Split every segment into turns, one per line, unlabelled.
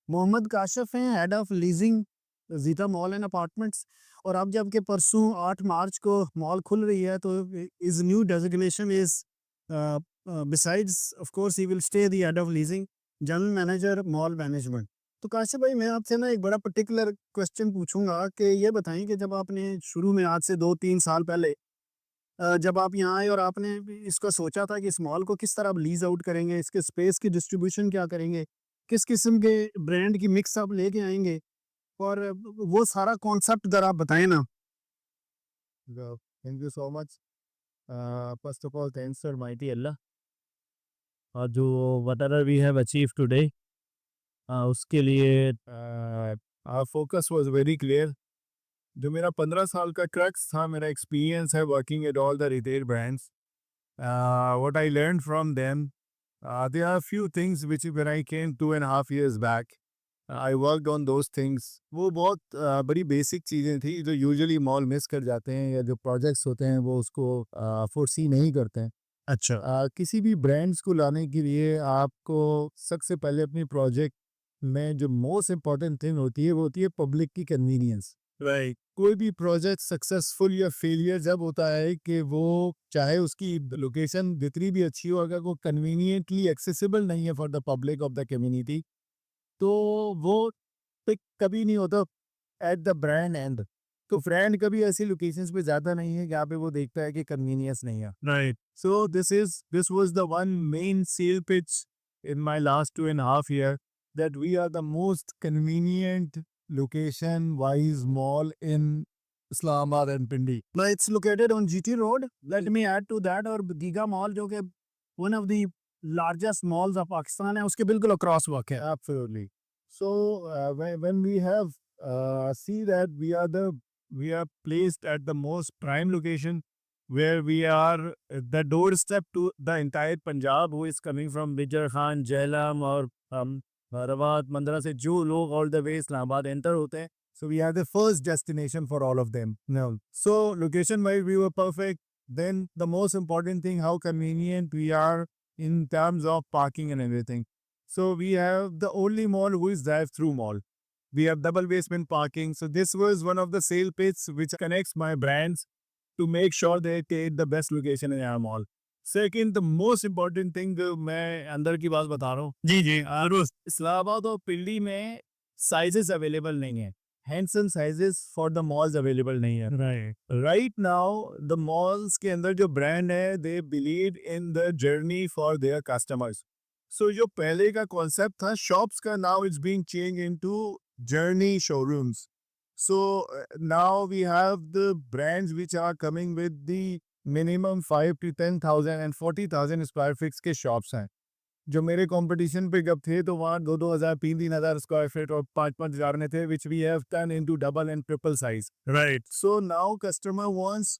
मोहम्मद काशिफ हैं, head of leasing जीता mall and apartments. और अब जबकि परसों 8 मार्च को मॉल खुल रही है तो his new designation is besides of course he will stay the head of leasing, general manager mall management. तो काशिफ भाई मैं आपसे ना एक बड़ा पर्टिकुलर क्वेश्चन पूछूंगा कि ये बताएं कि जब आपने शुरू में आज से 2-3 साल पहले जब आप यहाँ आए और आपने भी इसका सोचा था कि इस मॉल को किस तरह आप लीज आउट करेंगे, इसके स्पेस की डिस्ट्रीब्यूशन क्या करेंगे, किस किस्म के ब्रांड की मिक्स आप लेके आएंगे, और वो सारा कॉन्सेप्ट जरा आप बताएं ना।
Thank you so much. First of all thanks for mighty अल्लाह। और जो whatever we have achieve today, उसके लिए our focus was very clear. जो मेरा 15 साल का क्रक्स था, मेरा एक्सपीरियंस है working at all the retail brands, what I learn from them, there are few things which when I came 2.5 years back I worked on those things. वो बहुत बड़ी बेसिक चीज़ें थी जो यूजुअली मॉल मिस कर जाते हैं, या जो प्रोजेक्ट्स होते हैं वो उसको फोर्सी नहीं करते हैं।
अच्छा।
किसी भी ब्रांड्स को लाने के लिए आपको सबसे पहले अपनी प्रोजेक्ट में जो मोस्ट इम्पॉर्टेंट थिंग होती है वो होती है पब्लिक की कन्वीनियंस।
राइट।
कोई भी प्रोजेक्ट सक्सेसफुल या फेलियर जब होता है कि वो, चाहे उसकी लोकेशन जितनी भी अच्छी हो, अगर वो कन्वीनियंटली एक्सेसिबल नहीं है for the public of the community, तो वो पिक कभी नहीं होता एट द ब्रांड एंड। तो ब्रांड कभी ऐसी लोकेशंस पे ज़्यादा नहीं है जहाँ पे वो देखता है कि कन्वीनियंस नहीं है।
Right.
So this was the one main sale pitch in my last 2.5 year, that we are the most convenient location wise mall in Islamabad and Pindi.
It's located on GT road, let me add to that, और Giga Mall जो कि one of the largest malls of Pakistan है, उसके बिल्कुल across work है।
Absolutely. So when we have see that we are placed at the most prime location, where we are the doorstep to the entire Punjab who is coming from Bijar Khan, Jhelum और Rawat, Mandra से जो लोग all the way Islamabad enter होते हैं, so we are the first destination for all of them. No. So location wise we were perfect. Then the most important thing, how convenient we are in terms of parking and everything. So we have the only mall who is drive-through mall. We have double basement parking. So this was one of the sale pitch which connects my brands to make sure they take the best location in our mall. Second, the most important thing, जो मैं अंदर की बात बता रहा हूँ,
जी जी रोज।
इस्लामाबाद और पिंडी में साइजेस अवेलेबल नहीं है। Handsome sizes for the malls available नहीं है।
Right.
Right now the malls के अंदर जो ब्रांड है, they believe in the journey for their customers. So जो पहले का कॉन्सेप्ट था शॉप्स का, now it's being change into journey showrooms. So now we have the brands which are coming with the minimum 5 to 10,000 and 40,000 square feet के shops हैं। जो मेरे competition पे जब थे तो वहाँ 2-2 हज़ार 3-3 हज़ार स्क्वायर फीट और 5-5 हज़ार में थे, which we have turn into double and triple size.
Right.
So now customer wants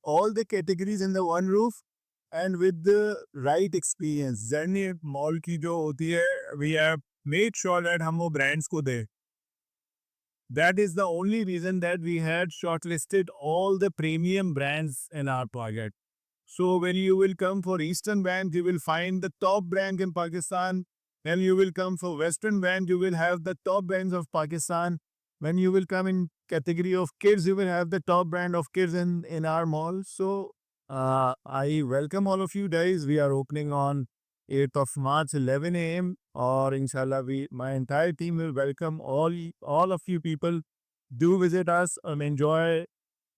all the categories in the one roof and with the right experience। Journey mall की जो होती है, we have made sure that हम वो brands को दें। That is the only reason that we had shortlisted all the premium brands in our project. So when you will come for Eastern brand, you will find the top brand in Pakistan. Then you will come for Western brand, you will have the top brands of Pakistan. When you will come in category of kids, you will have the top brand of kids in our mall. So I welcome all of you guys. We are opening on 8th of March, 11 a.m. Or inshallah, my entire team will welcome all of you people. Do visit us and enjoy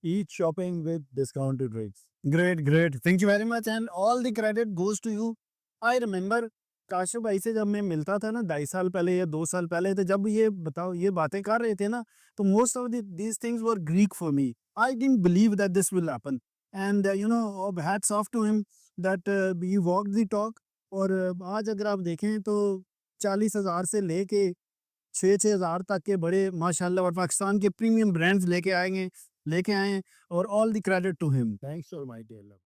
each shopping with discounted rates.
Great great, thank you very much and all the credit goes to you. I remember Kashif भाई से जब मैं मिलता था ना 2.5 साल पहले या 2 साल पहले, तो जब ये बताओ ये बातें कर रहे थे ना, तो most of these things were Greek for me. I didn't believe that this will happen, and you know hats off to him that he walk the talk. और आज अगर आप देखें तो 40,000 से लेके 6,000 तक के बड़े माशाल्लाह और पाकिस्तान के प्रीमियम ब्रांड्स लेके आए हैं, और all the credit to him.
Thanks for my dear love.